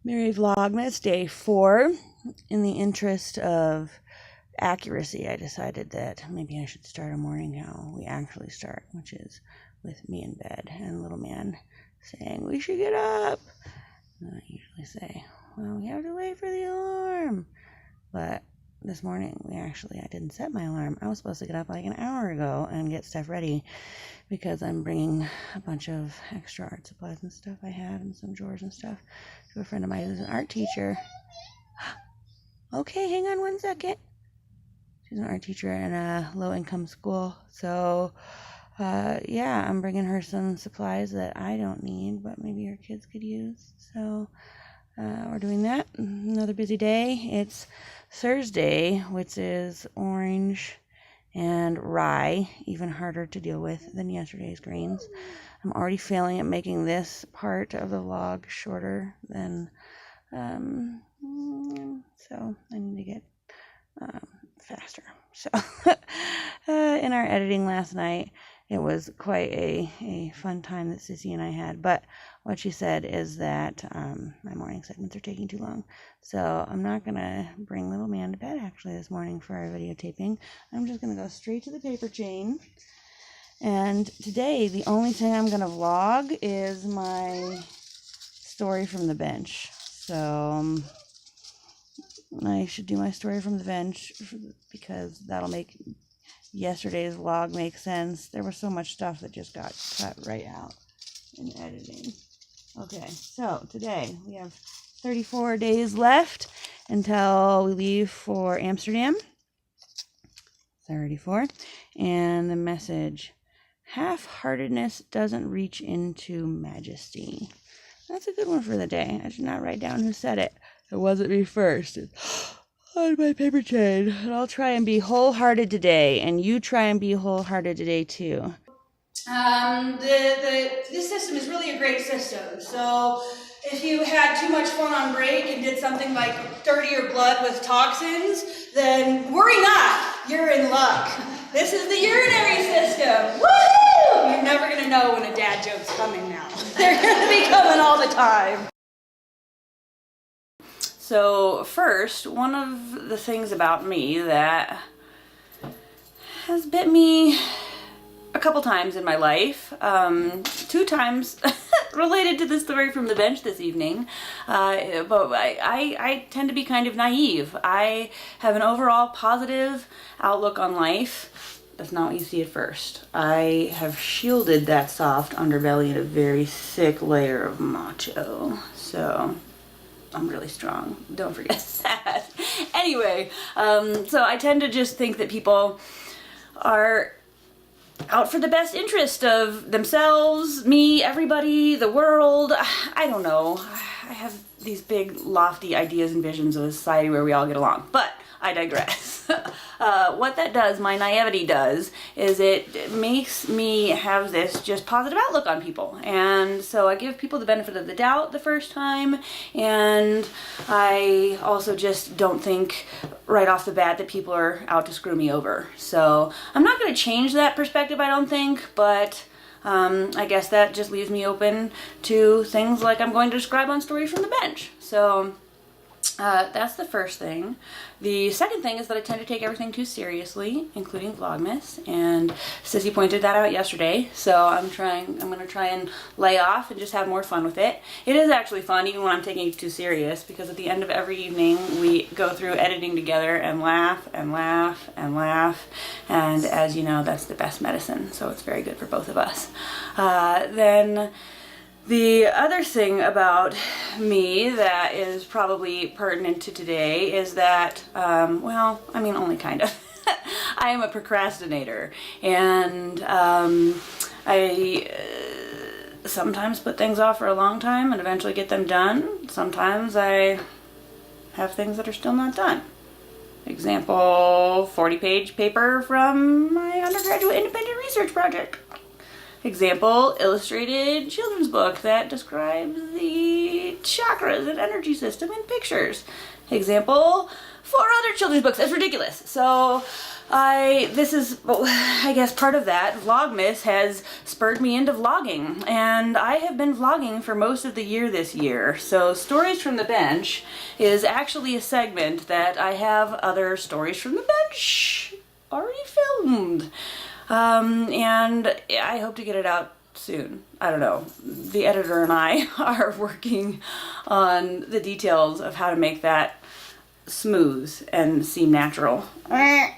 Merry Vlogmas Day 4. In the interest of accuracy, I decided that maybe I should start a morning how we actually start, which is with me in bed and little man saying, "We should get up." And I usually say, "Well, we have to wait for the alarm." But this morning, I didn't set my alarm. I was supposed to get up like an hour ago and get stuff ready because I'm bringing a bunch of extra art supplies and stuff I had and some drawers and stuff to a friend of mine who's an art teacher. Okay, hang on one second. She's an art teacher in a low-income school. So, yeah, I'm bringing her some supplies that I don't need, but maybe her kids could use. So, we're doing that. Another busy day. It's Thursday, which is orange and rye, even harder to deal with than yesterday's greens. I'm already failing at making this part of the vlog shorter than, so I need to get faster. So in our editing last night, it was quite a fun time that Sissy and I had, but what she said is that my morning segments are taking too long. So I'm not going to bring little man to bed actually this morning for our videotaping. I'm just going to go straight to the paper chain. And today, the only thing I'm going to vlog is my story from the bench. So I should do my story from the bench because that'll make yesterday's vlog make sense. There was so much stuff that just got cut right out in editing. Okay, so today we have 34 days left until we leave for Amsterdam. 34. And the message: half-heartedness doesn't reach into majesty. That's a good one for the day. I should not write down who said it. It wasn't me first. It's on my paper chain. And I'll try and be wholehearted today. And you try and be wholehearted today too. This system is really a great system. So if you had too much fun on break and did something like dirty your blood with toxins, then worry not. You're in luck. This is the urinary system. Woo! You're never going to know when a dad joke's coming now. They're going to be coming all the time. So first, one of the things about me that has bit me a couple times in my life, 2 times related to the story from the bench this evening, but I tend to be kind of naive. I have an overall positive outlook on life. That's not what you see at first. I have shielded that soft underbelly in a very thick layer of macho, so I'm really strong. Don't forget that. Anyway, so I tend to just think that people are out for the best interest of themselves, me, everybody, the world. I don't know. I have these big, lofty ideas and visions of a society where we all get along, but I digress. What that does, my naivety does, is it makes me have this just positive outlook on people. And so I give people the benefit of the doubt the first time, and I also just don't think right off the bat that people are out to screw me over. So I'm not going to change that perspective, I don't think, but I guess that just leaves me open to things like I'm going to describe on Story from the Bench. So that's the first thing. The second thing is that I tend to take everything too seriously, including Vlogmas, and Sissy pointed that out yesterday, so I'm going to try and lay off and just have more fun with it. It is actually fun, even when I'm taking it too serious, because at the end of every evening, we go through editing together and laugh and laugh and laugh, and as you know, that's the best medicine, so it's very good for both of us. Then the other thing about me that is probably pertinent to today is that, well, I mean, only kind of. I am a procrastinator, and I sometimes put things off for a long time and eventually get them done. Sometimes I have things that are still not done. Example, 40-page paper from my undergraduate independent research project. Example, illustrated children's book that describes the chakras and energy system in pictures. Example, 4 other children's books. It's ridiculous. So this is, I guess, part of that. Vlogmas has spurred me into vlogging, and I have been vlogging for most of the year this year. So Stories from the Bench is actually a segment that I have other Stories from the Bench already filmed. And I hope to get it out soon. I don't know. The editor and I are working on the details of how to make that smooth and seem natural.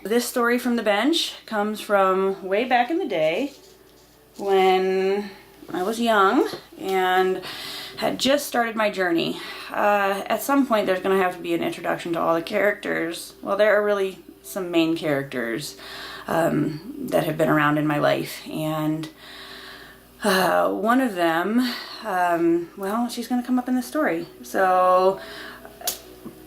This story from the bench comes from way back in the day when I was young and had just started my journey. At some point there's going to have to be an introduction to all the characters. Well, there are really some main characters that have been around in my life, and one of them, well, she's going to come up in the story. So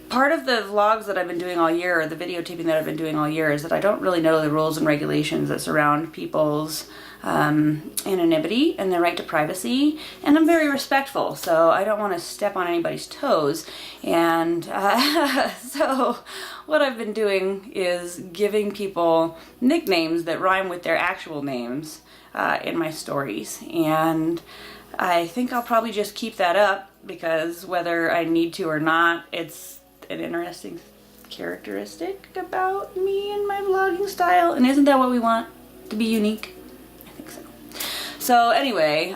part of the vlogs that I've been doing all year, or the videotaping that I've been doing all year, is that I don't really know the rules and regulations that surround people's anonymity and their right to privacy, and I'm very respectful, so I don't want to step on anybody's toes. And so what I've been doing is giving people nicknames that rhyme with their actual names in my stories, and I think I'll probably just keep that up, because whether I need to or not, it's an interesting characteristic about me and my vlogging style, and isn't that what we want? To be unique? I think so. So anyway,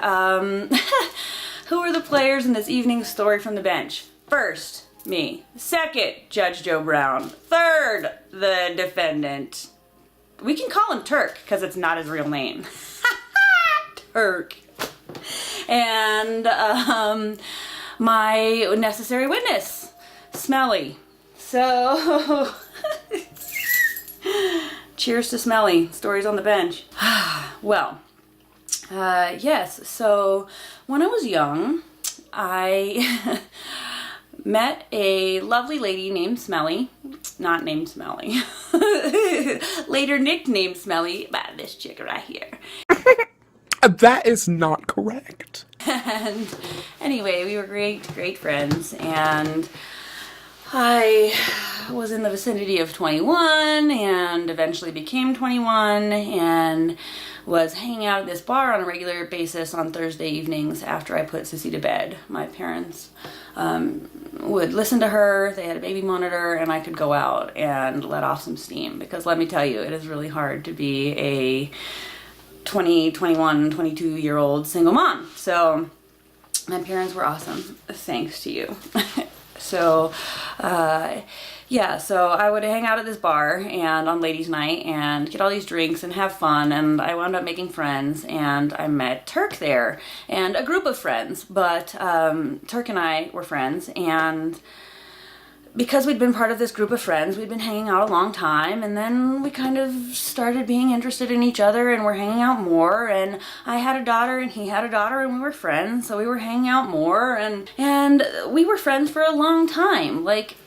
who are the players in this evening's Story from the Bench? First, me. Second, Judge Joe Brown. Third, the defendant. We can call him Turk, because it's not his real name. Turk. And my necessary witness, Smelly. So, cheers to Smelly. Stories on the bench. Well, yes, so when I was young, I met a lovely lady named Smelly. Not named Smelly. Later nicknamed Smelly by this chick right here. That is not correct. And anyway, we were great friends, and I was in the vicinity of 21 and eventually became 21 and was hanging out at this bar on a regular basis on Thursday evenings after I put Sissy to bed. My parents would listen to her, they had a baby monitor, and I could go out and let off some steam, because let me tell you, it is really hard to be a 20, 21, 22-year-old single mom. So my parents were awesome, thanks to you. So yeah, so I would hang out at this bar and on ladies' night and get all these drinks and have fun, and I wound up making friends, and I met Turk there and a group of friends, but Turk and I were friends, and because we'd been part of this group of friends, we'd been hanging out a long time, and then we kind of started being interested in each other, and we're hanging out more, and I had a daughter and he had a daughter, and we were friends, so we were hanging out more, and we were friends for a long time, like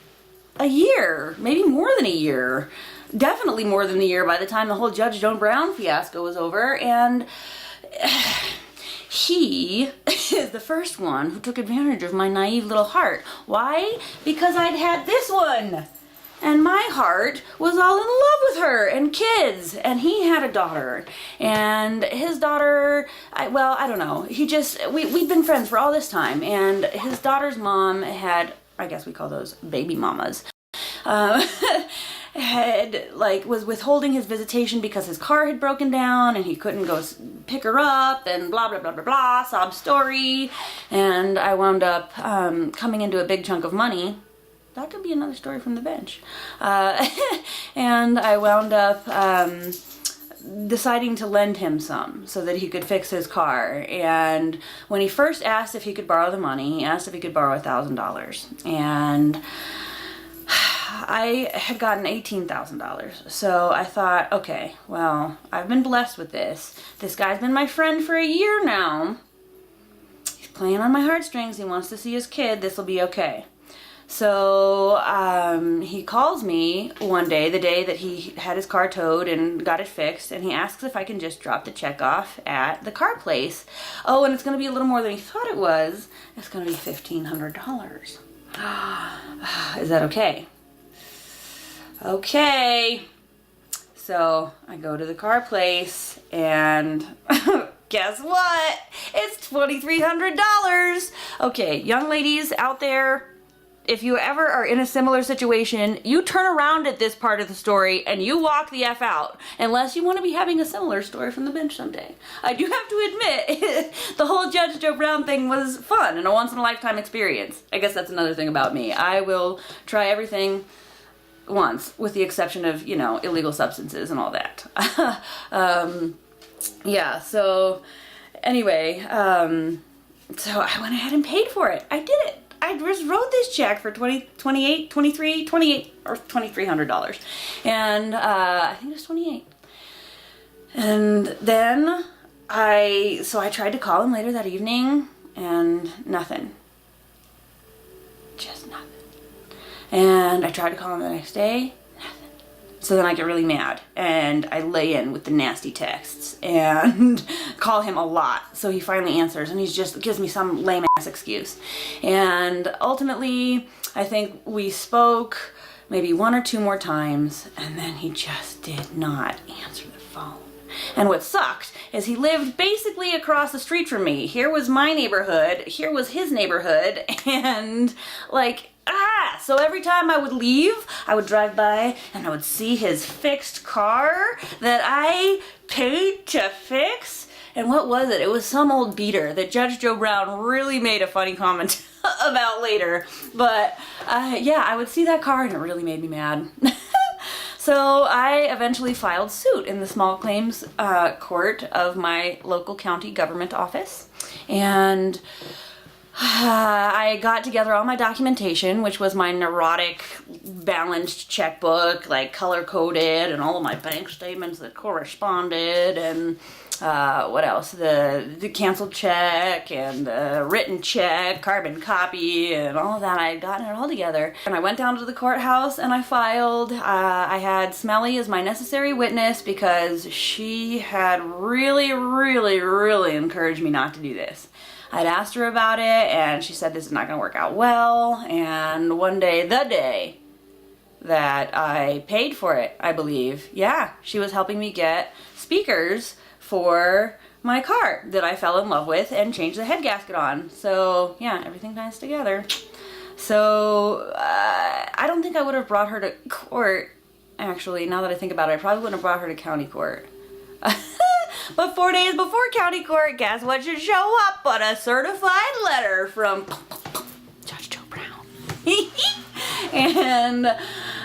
a year, maybe more than a year, definitely more than a year by the time the whole Judge Joe Brown fiasco was over. And he is the first one who took advantage of my naive little heart. Why? Because I'd had this one, and my heart was all in love with her and kids, and he had a daughter, and his daughter, well, I don't know, we'd been friends for all this time, and his daughter's mom had, I guess we call those baby mamas, was withholding his visitation because his car had broken down and he couldn't go pick her up, and blah blah blah blah blah, sob story. And I wound up coming into a big chunk of money. That could be another story from the bench. And I wound up deciding to lend him some so that he could fix his car. And when he first asked if he could borrow the money, he asked if he could borrow $1,000. And I had gotten $18,000. So I thought, okay, well, I've been blessed with this. This guy's been my friend for a year now. He's playing on my heartstrings. He wants to see his kid. This will be okay. So he calls me one day, the day that he had his car towed and got it fixed, and he asks if I can just drop the check off at the car place. Oh, and it's going to be a little more than he thought it was. It's going to be $1,500. Is that okay? Okay. So I go to the car place and guess what? It's $2,300. Okay, young ladies out there, if you ever are in a similar situation, you turn around at this part of the story and you walk the F out, unless you want to be having a similar story from the bench someday. I do have to admit, the whole Judge Joe Brown thing was fun and a once-in-a-lifetime experience. I guess that's another thing about me. I will try everything once, with the exception of, you know, illegal substances and all that. Yeah, so anyway, so I went ahead and paid for it. I did it. I just wrote this check for $2,300, and I think it was 28. And then I tried to call him later that evening, and nothing. Just nothing. And I tried to call him the next day, nothing. So then I get really mad, and I lay in with the nasty texts and call him a lot. So he finally answers, and he just gives me some lame ass excuse. And ultimately, I think we spoke maybe 1 or 2 more times, and then he just did not answer the phone. And what sucked is he lived basically across the street from me. Here was my neighborhood, here was his neighborhood, and like, so every time I would leave, I would drive by and I would see his fixed car that I paid to fix. And what was it? It was some old beater that Judge Joe Brown really made a funny comment about later. But yeah, I would see that car and it really made me mad. So I eventually filed suit in the small claims court of my local county government office. And I got together all my documentation, which was my neurotic balanced checkbook, like color-coded, and all of my bank statements that corresponded, and what else? The canceled check, and the written check, carbon copy, and all of that. I had gotten it all together. And I went down to the courthouse and I filed. I had Smelly as my necessary witness because she had really, really, really encouraged me not to do this. I'd asked her about it, and she said this is not going to work out well, and one day, the day that I paid for it, I believe, yeah, she was helping me get speakers for my car that I fell in love with and changed the head gasket on. So, yeah, everything ties together. So, I don't think I would have brought her to court, actually, now that I think about it. I probably wouldn't have brought her to county court. But 4 days before county court, guess what should show up but a certified letter from Judge Joe Brown. And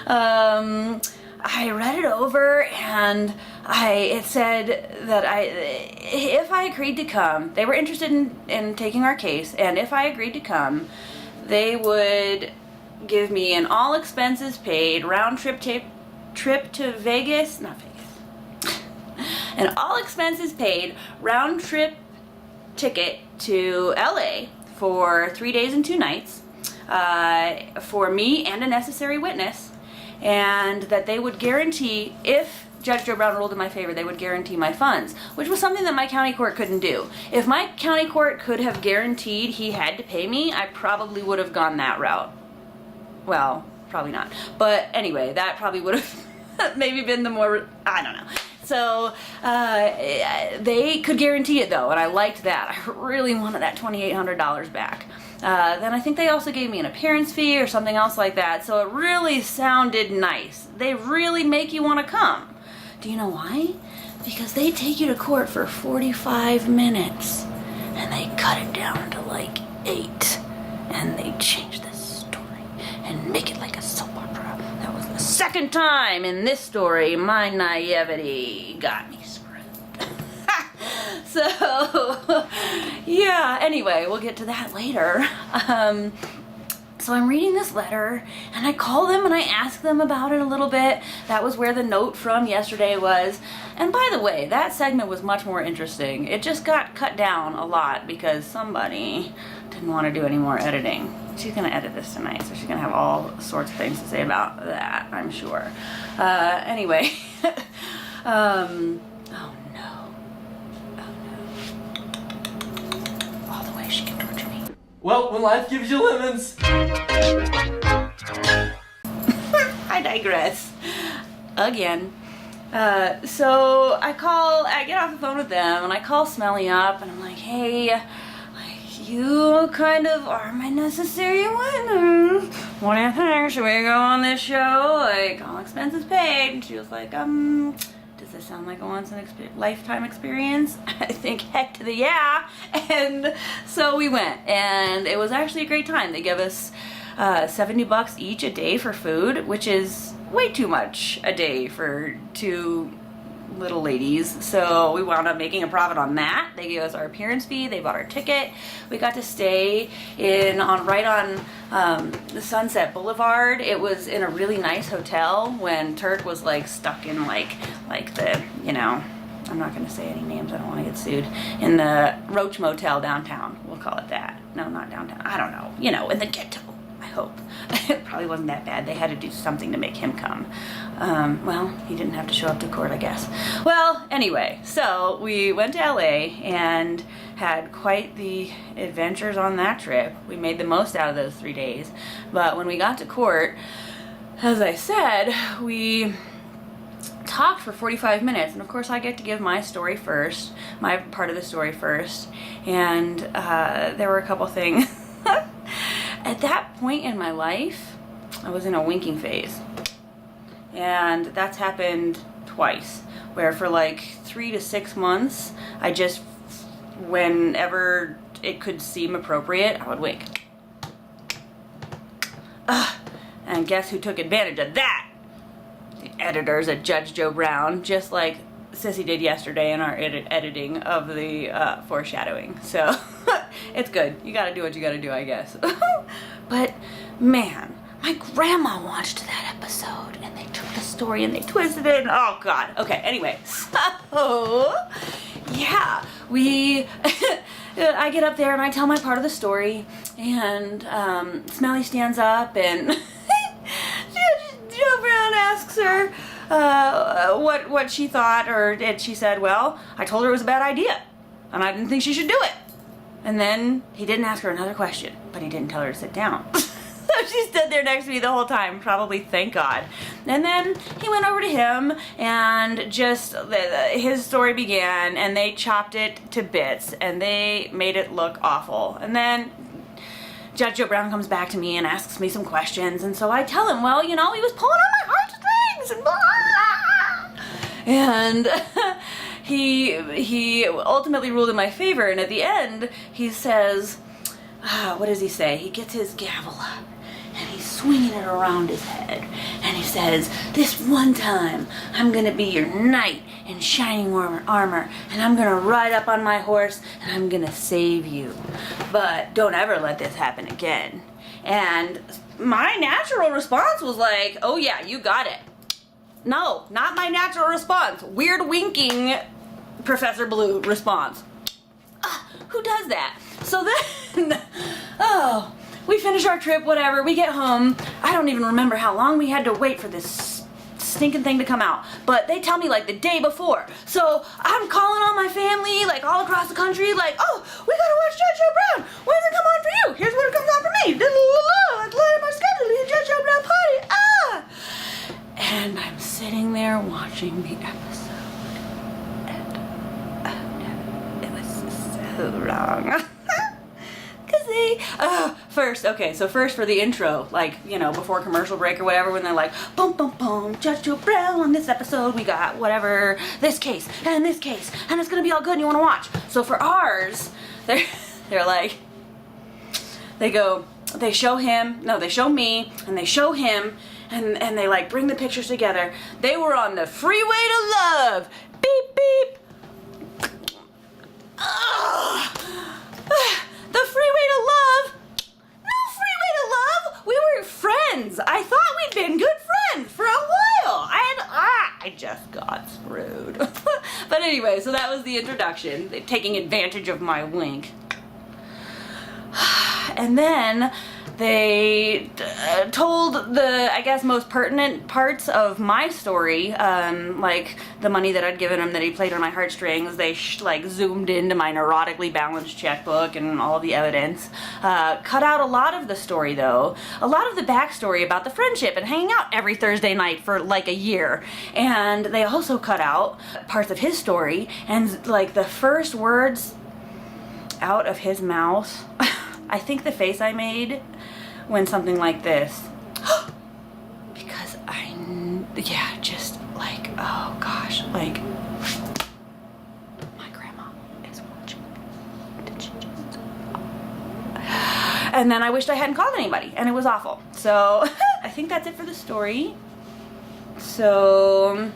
I read it over, and it said that if I agreed to come, they were interested in taking our case, and if I agreed to come, they would give me an all expenses paid round trip to Vegas, not Vegas. An all expenses paid round trip ticket to LA for 3 days and 2 nights for me and a necessary witness, and that they would guarantee, if Judge Joe Brown ruled in my favor, they would guarantee my funds, which was something that my county court couldn't do. If my county court could have guaranteed he had to pay me, I probably would have gone that route. Well, probably not. But anyway, that probably would have maybe been the more, I don't know. So they could guarantee it though, and I liked that. I really wanted that $2,800 back. Then I think they also gave me an appearance fee or something else like that, so it really sounded nice. They really make you want to come. Do you know why? Because they take you to court for 45 minutes, and they cut it down to like 8, and they change the story and make it like a soap opera. That was the second time in this story my naivety got me screwed. So, yeah, anyway, we'll get to that later. So I'm reading this letter, and I call them and I ask them about it a little bit. That was where the note from yesterday was. And by the way, that segment was much more interesting. It just got cut down a lot because somebody didn't want to do any more editing. She's going to edit this tonight, so she's going to have all sorts of things to say about that, I'm sure. Anyway. Oh no. All the way she can torture me. Well, when life gives you lemons. I digress. Again. So I get off the phone with them and I call Smelly up and I'm like, hey, like, you kind of are my necessary witness. What do you think? Should we go on this show? Like, all expenses paid. And she was like, does this sound like a lifetime experience? I think heck to the yeah. And so we went and it was actually a great time. They give us $70 each a day for food, which is way too much a day for two little ladies. So we wound up making a profit on that. They gave us our appearance fee. They bought our ticket. We got to stay right on the Sunset Boulevard. It was in a really nice hotel when Turk was like stuck in like the, you know, I'm not going to say any names. I don't want to get sued. In the Roach Motel downtown. We'll call it that. No, not downtown. I don't know. You know, in the ghetto. I hope. It probably wasn't that bad. They had to do something to make him come. Well, he didn't have to show up to court, I guess. Well, anyway, so we went to LA and had quite the adventures on that trip. We made the most out of those 3 days. But when we got to court, as I said, we talked for 45 minutes, and of course I get to give my story first, my part of the story first, and there were a couple things. At that point in my life, I was in a winking phase, and that's happened twice, where for like 3 to 6 months, I just, whenever it could seem appropriate, I would wink. And guess who took advantage of that? The editors at Judge Joe Brown, just like Sissy did yesterday in our editing of the foreshadowing. So it's good. You gotta do what you gotta do, I guess. But man, my grandma watched that episode and they took the story and they twisted it. And, oh God. Okay. Anyway, so yeah, I get up there and I tell my part of the story, and Smelly stands up and Joe Brown asks her what she thought, and she said, well, I told her it was a bad idea and I didn't think she should do it. And then he didn't ask her another question, but he didn't tell her to sit down. So she stood there next to me the whole time, probably thank God. And then he went over to him and just, his story began, and they chopped it to bits and they made it look awful. And then Judge Joe Brown comes back to me and asks me some questions, and so I tell him, well, you know, he was pulling on my heartstrings and blah. And he ultimately ruled in my favor, and at the end he says, what does he say? He gets his gavel up and he's swinging it around his head, and he says, this one time I'm gonna be your knight in shining armor, and I'm gonna ride up on my horse and I'm gonna save you, but don't ever let this happen again. And my natural response was like, oh yeah, you got it. No, not my natural response. Weird winking Professor Blue response. Who does that? So then, oh, we finish our trip, whatever, we get home. I don't even remember how long we had to wait for this stinking thing to come out, but they tell me like the day before. So I'm calling on my family like all across the country, like, oh, we gotta watch Judge Joe Brown. When does it come on for you? Here's when it comes on for me. Let's line up our schedule to the Judge Joe Brown party. And I'm sitting there watching the episode, and oh no, it was so wrong. Cause they, first for the intro, like, you know, before commercial break or whatever, when they're like, boom, boom, boom, Judge Joe Brown, on this episode we got whatever, this case, and it's gonna be all good and you wanna watch. So for ours, they're like, they show me, and they show him, and they like bring the pictures together. They were on the freeway to love. Beep, beep. The freeway to love? No freeway to love. We were friends. I thought we'd been good friends for a while. I just got screwed. But anyway, so that was the introduction. Taking advantage of my wink. And then they told the, I guess, most pertinent parts of my story, like the money that I'd given him that he played on my heartstrings. They like zoomed into my neurotically balanced checkbook and all the evidence. Cut out a lot of the story though, a lot of the backstory about the friendship and hanging out every Thursday night for like a year. And they also cut out parts of his story and like the first words out of his mouth. I think the face I made when something like this, because yeah, just like, oh gosh, like, my grandma is watching. Did she just? And then I wished I hadn't called anybody, and it was awful. So I think that's it for the story. So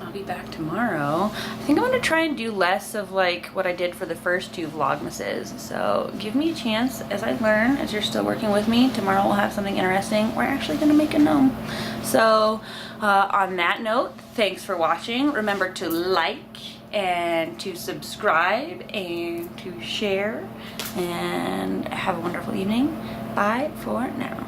I'll be back tomorrow. I think I'm gonna try and do less of like what I did for the first 2 Vlogmases. So give me a chance as I learn, as you're still working with me. Tomorrow we'll have something interesting. We're actually gonna make a gnome. So on that note, thanks for watching. Remember to like and to subscribe and to share, and have a wonderful evening. Bye for now.